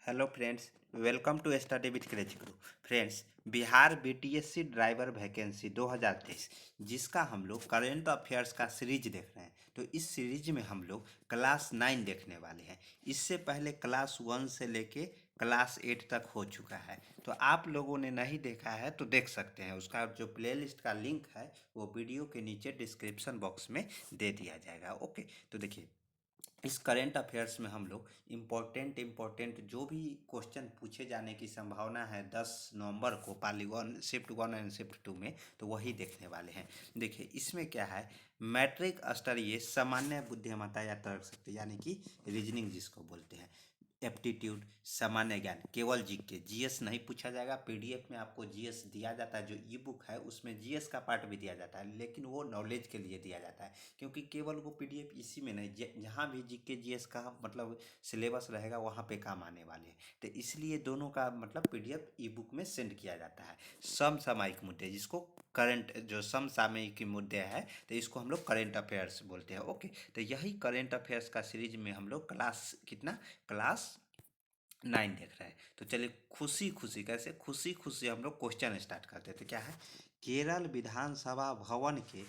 Hello friends, welcome to study with Craze Guru. Friends, Bihar BTSC driver vacancy 2023 जिसका हम लोग current affairs का series देख रहे हैं। तो इस सीरीज में हम लोग क्लास 9 देखने वाले हैं। इससे पहले क्लास 1 से लेके क्लास 8 तक हो चुका है। तो आप लोगों ने नहीं देखा है तो देख सकते हैं। उसका जो प्लेलिस्ट का लिंक है वो वीडियो के नीचे डिस्क्रिप्शन बॉक्स में दे दिया जाएगा। ओके, तो देखिए, इस करेंट अफेयर्स में हम लोग इम्पोर्टेंट जो भी क्वेश्चन पूछे जाने की संभावना है 10 नवंबर को पाली 1 शिफ्ट 1 एंड शिफ्ट 2 में, तो वही देखने वाले हैं। देखिए, इसमें क्या है, मैट्रिक स्तरीय सामान्य बुद्धिमत्ता या तर्क शक्ति यानी कि रीजनिंग जिसको बोलते हैं, एप्टीट्यूड, सामान्य ज्ञान, केवल जीके, जीएस नहीं पूछा जाएगा। पीडीएफ में आपको जीएस दिया जाता है, जो ई बुक है उसमें जीएस का पार्ट भी दिया जाता है, लेकिन वो नॉलेज के लिए दिया जाता है, क्योंकि केवल वो पीडीएफ इसी में नहीं, जहाँ भी जीके जीएस का मतलब सिलेबस रहेगा वहाँ पे काम आने वाले हैं। तो इसलिए दोनों का मतलब पीडीएफ ई बुक में सेंड किया जाता है। समसामयिक मुद्दे, जिसको करंट जो समसामयिक मुद्दे है, तो इसको हम लोग करेंट अफेयर्स बोलते हैं। ओके, तो यही करेंट अफेयर्स का सीरीज में हम लोग क्लास कितना, क्लास 9 देख रहे हैं। तो चलिए, खुशी खुशी कैसे खुशी खुशी हम लोग क्वेश्चन स्टार्ट करते थे। क्या है, केरल विधानसभा भवन के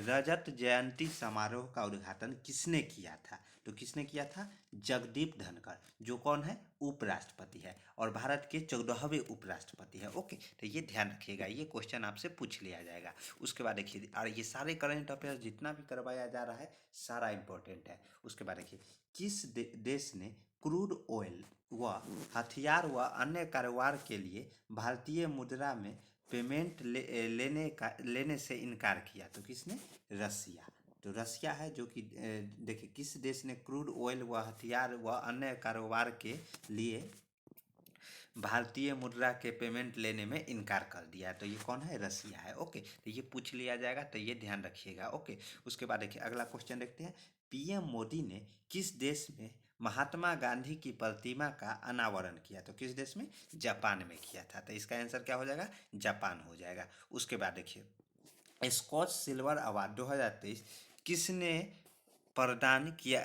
रजत जयंती समारोह का उद्घाटन किसने किया था? तो किसने किया था? जगदीप धनखड़, जो कौन है, उपराष्ट्रपति है और भारत के 14वें उपराष्ट्रपति है। ओके, तो ये ध्यान रखिएगा, ये क्वेश्चन आपसे पूछ लिया जाएगा। उसके बाद देखिए, और ये सारे करंट अफेयर जितना भी करवाया जा रहा है सारा इंपॉर्टेंट है। उसके बाद देखिए, किस देश ने क्रूड ऑयल व हथियार व अन्य कारोबार के लिए भारतीय मुद्रा में पेमेंट लेने से इनकार किया? तो किसने? रसिया। तो रसिया है जो कि देखिए, किस देश ने क्रूड ऑयल व हथियार व अन्य कारोबार के लिए भारतीय मुद्रा के पेमेंट लेने में इनकार कर दिया है? तो ये कौन है? रसिया है। ओके, तो ये पूछ लिया जाएगा, तो ये ध्यान रखिएगा। ओके, उसके बाद देखिए, अगला क्वेश्चन देखते हैं। पीएम मोदी ने किस देश में महात्मा गांधी की प्रतिमा का अनावरण किया? तो किस देश में? जापान में किया था। तो इसका आंसर क्या हो जाएगा? जापान हो जाएगा। उसके बाद देखिए, स्कॉच सिल्वर अवार्ड 2023 किसने प्रदान किया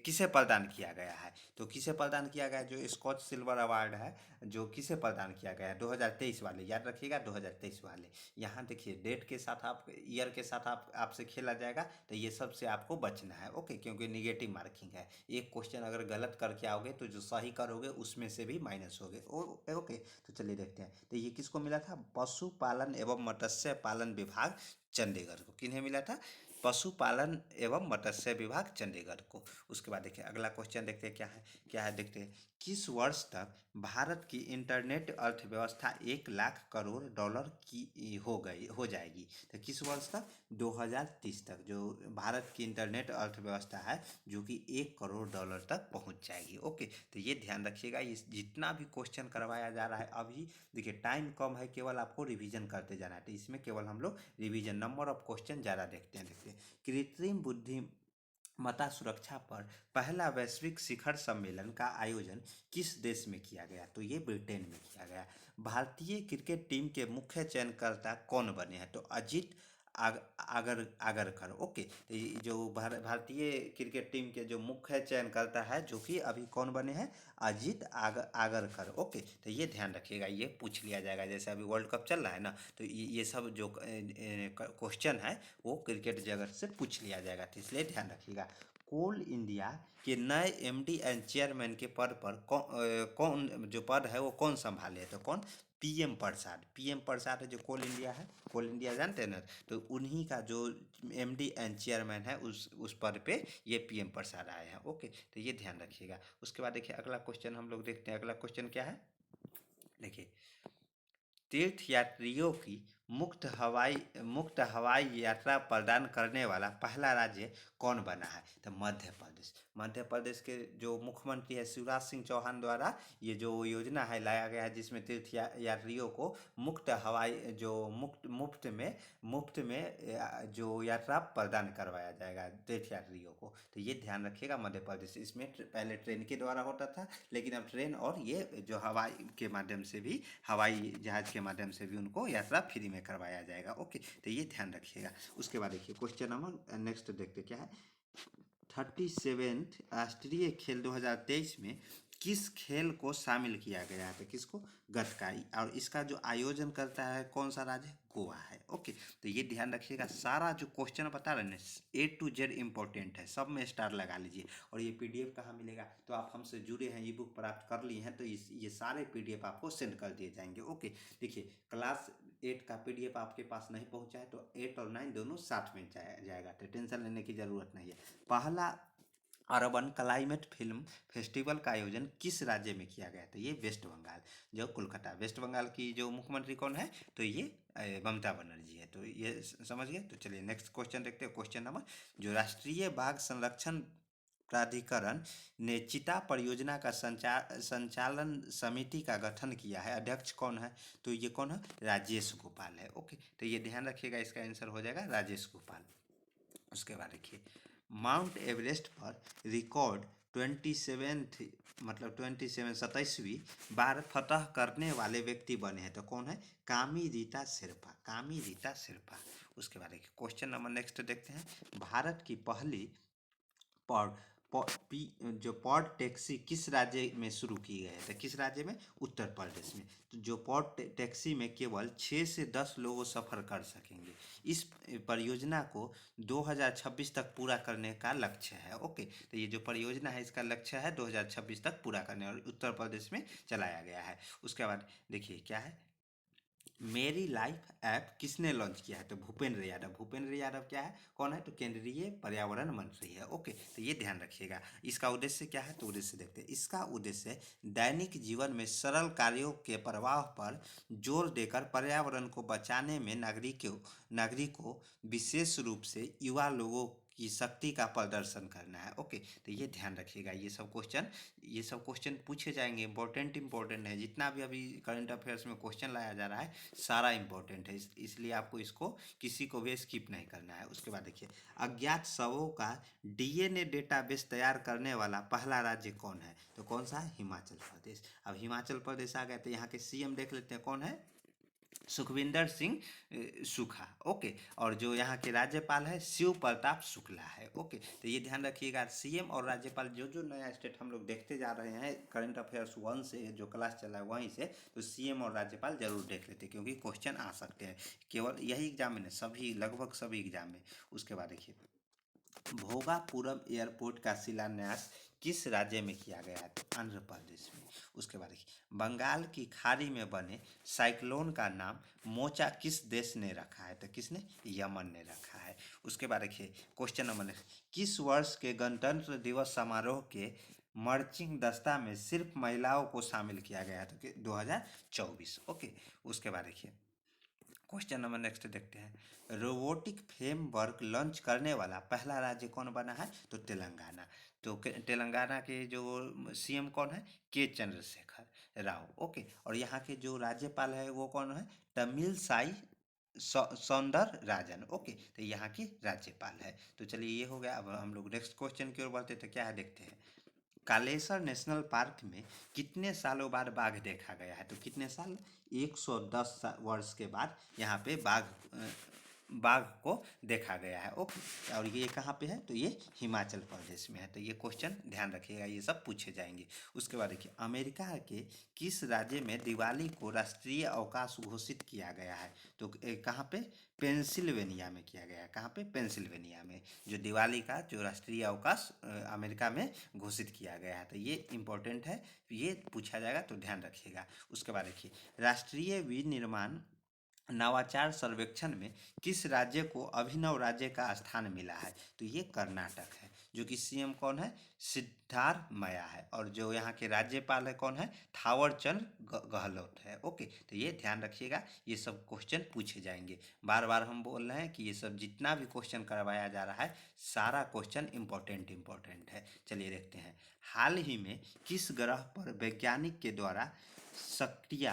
किसे प्रदान किया गया है? तो किसे प्रदान किया गया, जो स्कॉच सिल्वर अवार्ड है, जो किसे प्रदान किया गया है? 2023 वाले, याद रखिएगा 2023 वाले। यहाँ देखिए, डेट के साथ आप ईयर के साथ आपसे खेला जाएगा, तो ये सब से आपको बचना है। ओके, क्योंकि निगेटिव मार्किंग है। एक क्वेश्चन अगर गलत करके आओगे तो जो सही करोगे उसमें से भी माइनस होगे। ओके, तो चलिए देखते हैं। तो ये किसको मिला था? पशुपालन एवं मत्स्य पालन विभाग चंडीगढ़ को। किन्हें मिला था? पशुपालन एवं मत्स्य विभाग चंडीगढ़ को। उसके बाद देखिए, अगला क्वेश्चन देखते हैं क्या है देखते हैं। किस वर्ष तक भारत की इंटरनेट अर्थव्यवस्था 1 लाख करोड़ डॉलर की हो जाएगी? तो किस वर्ष तक? 2030 तक जो भारत की इंटरनेट अर्थव्यवस्था है, जो कि $1 करोड़ तक पहुंच जाएगी। ओके, तो ये ध्यान रखिएगा। ये जितना भी क्वेश्चन करवाया जा रहा है अभी, देखिए टाइम कम है, केवल आपको रिवीजन करते जाना है। तो इसमें केवल हम लोग रिवीजन, नंबर ऑफ क्वेश्चन ज़्यादा देखते हैं। कृत्रिम बुद्धिमत्ता सुरक्षा पर पहला वैश्विक शिखर सम्मेलन का आयोजन किस देश में किया गया? तो ये ब्रिटेन में किया गया। भारतीय क्रिकेट टीम के मुख्य चयनकर्ता कौन बने हैं? तो अजीत आगरकर। ओके, तो ये जो भारतीय क्रिकेट टीम के जो मुख्य चयनकर्ता है, जो कि अभी कौन बने हैं? अजीत आगरकर। ओके, तो ये ध्यान रखिएगा, ये पूछ लिया जाएगा। जैसे अभी वर्ल्ड कप चल रहा है ना, तो ये सब जो क्वेश्चन है वो क्रिकेट जगत से पूछ लिया जाएगा, तो इसलिए ध्यान रखिएगा। कोल इंडिया के नए एमडी एंड चेयरमैन के पद पर कौन जो पद है वो कौन संभाले? तो कौन? पीएम प्रसाद है, जो कोल इंडिया है, कोल इंडिया जानते हैं ना, तो उन्हीं का जो एमडी एंड चेयरमैन है, उस पद पे ये पीएम प्रसाद आए हैं। ओके, तो ये ध्यान रखिएगा। उसके बाद देखिए, अगला क्वेश्चन हम लोग देखते हैं। अगला क्वेश्चन क्या है, देखिए, तीर्थयात्रियों की मुक्त हवाई यात्रा प्रदान करने वाला पहला राज्य कौन बना है? तो मध्य प्रदेश के जो मुख्यमंत्री है शिवराज सिंह चौहान द्वारा ये जो योजना है लाया गया है, जिसमें यात्रियों को मुफ्त में जो यात्रा प्रदान करवाया जाएगा तीर्थयात्रियों को। तो ये ध्यान रखिएगा, मध्य प्रदेश। इसमें पहले ट्रेन के द्वारा होता था, लेकिन अब ट्रेन और ये जो हवाई के माध्यम से भी, हवाई जहाज के माध्यम से भी उनको यात्रा फ्री में करवाया जाएगा। ओके, तो ये ध्यान रखिएगा। उसके बाद देखिए, क्वेश्चन नंबर नेक्स्ट देखते क्या है। 37th राष्ट्रीय खेल 2023 में किस खेल को शामिल किया गया है? तो किसको? गतकाई। और इसका जो आयोजन करता है कौन सा राज्य है? गोवा है। ओके, तो ये ध्यान रखिएगा, सारा जो क्वेश्चन बता रहे हैं ना A to Z इंपॉर्टेंट है, सब में स्टार लगा लीजिए। और ये PDF कहाँ मिलेगा? तो आप हमसे जुड़े हैं, ई बुक प्राप्त कर लिए हैं, तो ये सारे PDF आपको सेंड कर दिए जाएंगे। ओके, देखिए क्लास 8 का PDF आपके पास नहीं पहुंचा है तो 8 और 9 दोनों साथ में जाएगा, तो टेंशन लेने की ज़रूरत नहीं है। पहला अर्बन क्लाइमेट फिल्म फेस्टिवल का आयोजन किस राज्य में किया गया था? ये वेस्ट बंगाल, जो कोलकाता, वेस्ट बंगाल की जो मुख्यमंत्री कौन है? तो ये ममता बनर्जी है। तो ये समझ गए। तो चलिए नेक्स्ट क्वेश्चन देखते हैं। क्वेश्चन नंबर, जो राष्ट्रीय बाघ संरक्षण प्राधिकरण ने चीता परियोजना का संचालन समिति का गठन किया है, अध्यक्ष कौन है? तो ये कौन है? राजेश गोपाल है। ओके, तो ये ध्यान रखिएगा, इसका आंसर हो जाएगा राजेश गोपाल। उसके बाद देखिए, माउंट एवरेस्ट पर रिकॉर्ड 27th मतलब 27वीं बार फतह करने वाले व्यक्ति बने हैं, तो कौन है? कामी रीता शेरपा, कामी रीता शेरपा। उसके बाद देखिए क्वेश्चन नंबर नेक्स्ट देखते हैं। भारत की पहली पॉड जो पॉड टैक्सी किस राज्य में शुरू की गई है? तो किस राज्य में? उत्तर प्रदेश में। तो जो पॉड टैक्सी में केवल 6 से 10 लोग सफ़र कर सकेंगे। इस परियोजना को 2026 तक पूरा करने का लक्ष्य है। ओके, तो ये जो परियोजना है इसका लक्ष्य है 2026 तक पूरा करने, और उत्तर प्रदेश में चलाया गया है। उसके बाद देखिए क्या है, मेरी लाइफ ऐप किसने लॉन्च किया है? तो भूपेंद्र यादव। भूपेंद्र यादव क्या है? कौन है? तो केंद्रीय पर्यावरण मंत्री है। ओके, तो ये ध्यान रखिएगा। इसका उद्देश्य क्या है? तो उद्देश्य देखते हैं। इसका उद्देश्य दैनिक जीवन में सरल कार्यों के प्रवाह पर जोर देकर पर्यावरण को बचाने में नागरिकों विशेष रूप से युवा लोगों की शक्ति का प्रदर्शन करना है। ओके, तो ये ध्यान रखिएगा। ये सब क्वेश्चन पूछे जाएंगे, इंपॉर्टेंट है। जितना भी अभी करंट अफेयर्स में क्वेश्चन लाया जा रहा है सारा इंपॉर्टेंट है, इसलिए आपको इसको किसी को भी स्किप नहीं करना है। उसके बाद देखिए, अज्ञात शवों का DNA डेटाबेस तैयार करने वाला पहला राज्य कौन है? तो कौन सा है? हिमाचल प्रदेश। अब हिमाचल प्रदेश आ गया तो यहाँ के CM देख लेते हैं, कौन है? सुखविंदर सिंह सुखा। ओके, और जो यहाँ के राज्यपाल है शिव प्रताप शुक्ला है। ओके, तो ये ध्यान रखिएगा, CM और राज्यपाल जो नया स्टेट हम लोग देखते जा रहे हैं करंट अफेयर्स 1 से, जो क्लास चला है वहीं से, तो CM और राज्यपाल जरूर देख लेते हैं, क्योंकि क्वेश्चन आ सकते हैं केवल यही एग्जाम में नहीं, सभी लगभग सभी एग्जाम में। उसके बाद देखिए, भोगापुरम एयरपोर्ट का शिलान्यास किस राज्य में किया गया है? तो आंध्र प्रदेश में। उसके बाद देखिए, बंगाल की खाड़ी में बने साइक्लोन का नाम मोचा किस देश ने रखा है? तो किसने? यमन ने रखा है। उसके बाद देखिए क्वेश्चन नंबर नेक्स्ट, किस वर्ष के गणतंत्र दिवस समारोह के मार्चिंग दस्ता में सिर्फ महिलाओं को शामिल किया गया है? तो 2024। ओके, उसके बाद देखिए क्वेश्चन नंबर नेक्स्ट देखते हैं। रोबोटिक फ्रेमवर्क लॉन्च करने वाला पहला राज्य कौन बना है? तो तेलंगाना। तो तेलंगाना के जो CM कौन है? के चंद्रशेखर राव। ओके, और यहाँ के जो राज्यपाल है वो कौन है? तमिल साई सौंदर राजन। ओके, तो यहाँ के राज्यपाल है। तो चलिए ये हो गया। अब हम लोग नेक्स्ट क्वेश्चन की ओर बढ़ते, तो क्या है देखते हैं। कालेसर नेशनल पार्क में कितने सालों बाद बाघ देखा गया है? तो कितने साल? 110 वर्ष के बाद यहाँ पे बाघ को देखा गया है। ओके, और ये कहाँ पे है? तो ये हिमाचल प्रदेश में है। तो ये क्वेश्चन ध्यान रखिएगा, ये सब पूछे जाएंगे। उसके बाद देखिए, अमेरिका के किस राज्य में दिवाली को राष्ट्रीय अवकाश घोषित किया गया है? तो कहाँ पे? पेंसिल्वेनिया में किया गया है। कहाँ पे? पेंसिल्वेनिया में। जो दिवाली का जो राष्ट्रीय अवकाश अमेरिका में घोषित किया गया है, तो ये इंपॉर्टेंट है, ये पूछा जाएगा, तो ध्यान रखिएगा। उसके बाद देखिए, राष्ट्रीय विनिर्माण नवाचार सर्वेक्षण में किस राज्य को अभिनव राज्य का स्थान मिला है? तो ये कर्नाटक है, जो कि CM कौन है? सिद्धारमैया है, और जो यहाँ के राज्यपाल है कौन है? थावर चंद गहलोत है। ओके, तो ये ध्यान रखिएगा, ये सब क्वेश्चन पूछे जाएंगे। बार बार हम बोल रहे हैं कि ये सब जितना भी क्वेश्चन करवाया जा रहा है सारा क्वेश्चन इंपॉर्टेंट है। चलिए देखते हैं, हाल ही में किस ग्रह पर वैज्ञानिक के द्वारा सक्रिय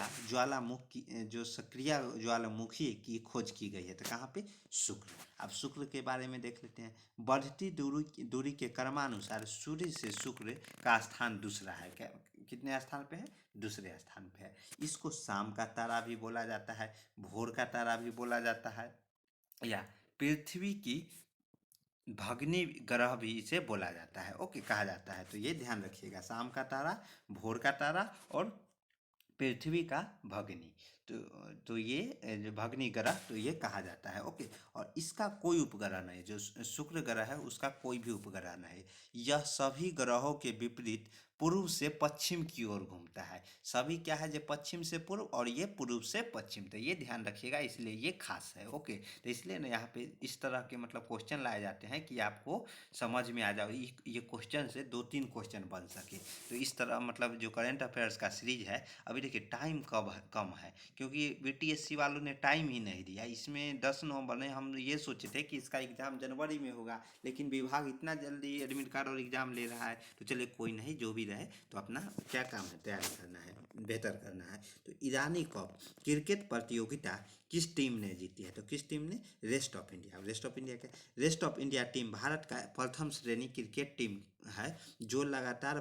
ज्वालामुखी की खोज की गई है? तो कहाँ पे? शुक्र। अब शुक्र के बारे में देख लेते हैं। बढ़ती दूरी के क्रमानुसार सूर्य से शुक्र का स्थान दूसरा है। क्या कितने स्थान पे है? दूसरे स्थान पे है। इसको शाम का तारा भी बोला जाता है, भोर का तारा भी बोला जाता है, या पृथ्वी की भग्नी ग्रह भी इसे बोला जाता है, ओके, कहा जाता है। तो ये ध्यान रखिएगा, शाम का तारा, भोर का तारा और पृथ्वी का भग्नी। तो ये जो भग्नी ग्रह, तो ये कहा जाता है, ओके। और इसका कोई उपग्रह नहीं, जो शुक्र ग्रह है उसका कोई भी उपग्रह नहीं। यह सभी ग्रहों के विपरीत पूर्व से पश्चिम की ओर घूमता है। सभी क्या है, जो पश्चिम से पूर्व और ये पूर्व से पश्चिम, तो ये ध्यान रखिएगा, इसलिए ये खास है, ओके। तो इसलिए ना यहाँ पे इस तरह के मतलब क्वेश्चन लाए जाते हैं कि आपको समझ में आ जाओ, ये क्वेश्चन से 2-3 क्वेश्चन बन सके। तो इस तरह मतलब जो करंट अफेयर्स का सीरीज है, अभी देखिए टाइम कम है, क्योंकि बीटीएससी वालों ने टाइम ही नहीं दिया। इसमें 10 नवंबर ने हम ये सोचे थे कि इसका एग्ज़ाम जनवरी में होगा, लेकिन विभाग इतना जल्दी एडमिट कार्ड और एग्ज़ाम ले रहा है। तो चलिए कोई नहीं, जो भी रहे, तो अपना क्या काम है, तैयारी करना है, बेहतर करना है। तो ईरानी कप क्रिकेट प्रतियोगिता किस टीम ने जीती है? तो किस टीम ने? Rest of India. Rest of India क्या? Rest of India team Bharat का प्रथम श्रेणी क्रिकेट टीम है, जो लगातार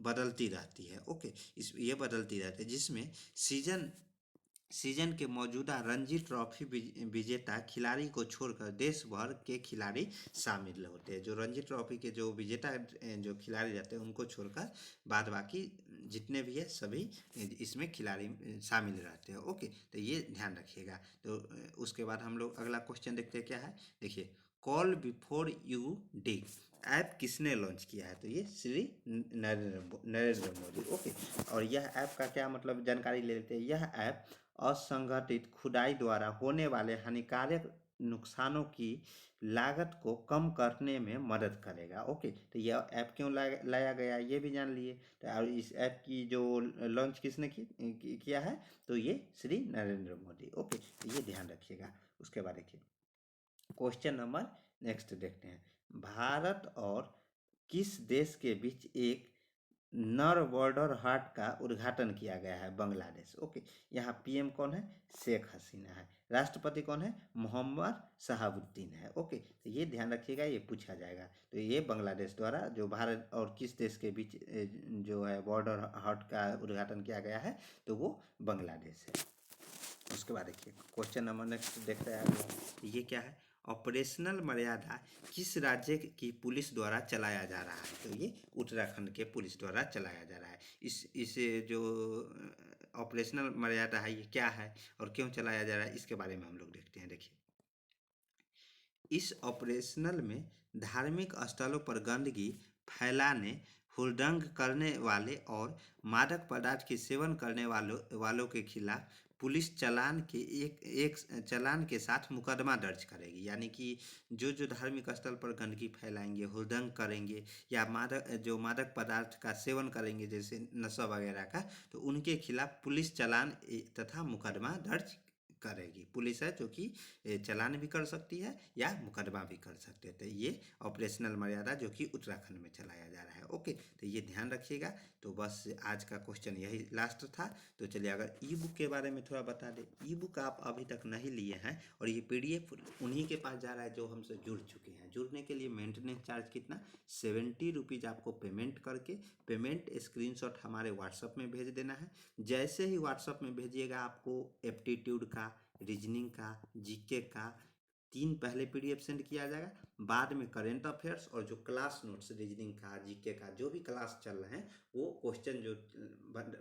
बदलती रहती है, ओके। ये बदलती रहती है, जिसमें सीजन सीजन के मौजूदा रणजी ट्रॉफी विजेता खिलाड़ी को छोड़कर देश भर के खिलाड़ी शामिल होते हैं। जो रणजी ट्रॉफी के जो विजेता जो खिलाड़ी रहते हैं, उनको छोड़कर बाद बाकी जितने भी है सभी इसमें खिलाड़ी शामिल रहते हैं, ओके। तो ये ध्यान रखिएगा। तो उसके बाद हम लोग अगला क्वेश्चन देखते हैं, क्या है, देखिए। Call before you dig app किसने लॉन्च किया है? तो ये श्री नरेंद्र मोदी, ओके। और यह ऐप का क्या मतलब, जानकारी ले लेते हैं। यह ऐप असंगठित खुदाई द्वारा होने वाले हानिकारक नुकसानों की लागत को कम करने में मदद करेगा, ओके। तो यह ऐप क्यों लाया गया, ये भी जान लिए। तो और इस ऐप की जो लॉन्च किसने किया है? तो ये श्री नरेंद्र मोदी, ओके। तो ये ध्यान रखिएगा। उसके बाद देखिए क्वेश्चन नंबर नेक्स्ट देखते हैं। भारत और किस देश के बीच एक नर बॉर्डर हाट का उद्घाटन किया गया है? बांग्लादेश, ओके। यहाँ पीएम कौन है? शेख हसीना है। राष्ट्रपति कौन है? मोहम्मद शहाबुद्दीन है, ओके। तो ये ध्यान रखिएगा, ये पूछा जाएगा। तो ये बांग्लादेश द्वारा जो भारत और किस देश के बीच जो है बॉर्डर हाट का उद्घाटन किया गया है, तो वो बांग्लादेश है। उसके बाद देखिए क्वेश्चन नंबर नेक्स्ट देखते हैं अगला। ये क्या है? ऑपरेशनल मर्यादा किस राज्य की पुलिस द्वारा चलाया जा रहा है? तो ये उत्तराखंड के पुलिस द्वारा चलाया जा रहा है। इस जो ऑपरेशनल मर्यादा है, ये क्या है और क्यों चलाया जा रहा है, इसके बारे में हम लोग देखते हैं। देखिए, इस ऑपरेशनल में धार्मिक स्थलों पर गंदगी फैलाने, हुड़दंग करने वाले और मादक पदार्थ के सेवन करने वालों के खिलाफ पुलिस चालान के साथ मुकदमा दर्ज करेगी। यानी कि जो धार्मिक स्थल पर गंदगी फैलाएंगे, हुड़दंग करेंगे या मादक पदार्थ का सेवन करेंगे, जैसे नशा वगैरह का, तो उनके खिलाफ पुलिस चालान तथा मुकदमा दर्ज करेगी। पुलिस है जो कि चालान भी कर सकती है या मुकदमा भी कर सकते हैं। तो ये ऑपरेशनल मर्यादा जो कि उत्तराखंड में चलाया जा रहा है, ओके। तो ये ध्यान रखिएगा। तो बस आज का क्वेश्चन यही लास्ट था। तो चलिए अगर ई बुक के बारे में थोड़ा बता दें। ई बुक आप अभी तक नहीं लिए हैं और ये PDF उन्हीं के पास जा रहा है जो हमसे जुड़ चुके हैं। जुड़ने के लिए मेंटेनेंस चार्ज कितना? 70 रुपीज़ आपको पेमेंट करके पेमेंट स्क्रीनशॉट हमारे व्हाट्सअप में भेज देना है। जैसे ही व्हाट्सअप में भेजिएगा, आपको एप्टीट्यूड का, रीजनिंग का, जीके का 3 पहले PDF सेंड किया जाएगा। बाद में करेंट अफेयर्स और जो क्लास नोट्स, रीजनिंग का, जीके का, जो भी क्लास चल रहे हैं, वो क्वेश्चन जो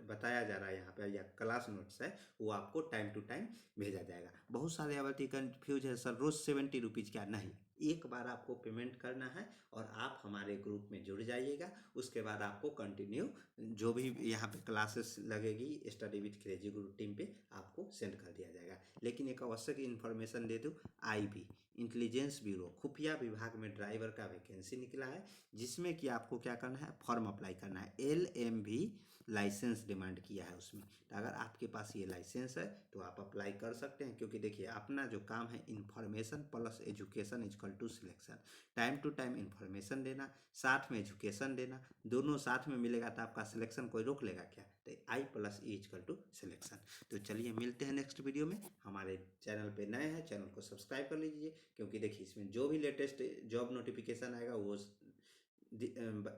बताया जा रहा है यहाँ पे या क्लास नोट्स है, वो आपको टाइम टू टाइम भेजा जाएगा। बहुत सारे अवधि कन्फ्यूज है सर, रोज़ 70 रुपीज़ क्या? नहीं, एक बार आपको पेमेंट करना है और आप हमारे ग्रुप में जुड़ जाइएगा। उसके बाद आपको कंटिन्यू जो भी यहाँ पे क्लासेस लगेगी study with crazy Guru team पे, आपको सेंड कर दिया जाएगा। लेकिन एक आवश्यक इन्फॉर्मेशन दे दूँ, IB इंटेलिजेंस ब्यूरो खुफिया विभाग में ड्राइवर का वैकेंसी निकला है, जिसमें कि आपको क्या करना है? फॉर्म अप्लाई करना है। LMV लाइसेंस डिमांड किया है उसमें। तो अगर आपके पास ये लाइसेंस है तो आप अप्लाई कर सकते हैं, क्योंकि देखिए अपना जो काम है information plus education is equal to selection. Time to time information देना, साथ में एजुकेशन देना, दोनों साथ में मिलेगा तो आपका सिलेक्शन कोई रोक लेगा क्या? तो I+E इजकल टू सिलेक्शन। तो चलिए मिलते हैं नेक्स्ट वीडियो में। हमारे चैनल पे नए हैं, चैनल को सब्सक्राइब कर लीजिए, क्योंकि देखिए इसमें जो भी लेटेस्ट जॉब नोटिफिकेशन आएगा वो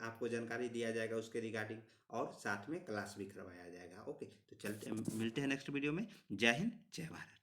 आपको जानकारी दिया जाएगा उसके रिगार्डिंग, और साथ में क्लास भी करवाया जाएगा, ओके। तो चलते मिलते हैं नेक्स्ट वीडियो में। जय हिंद, जय भारत।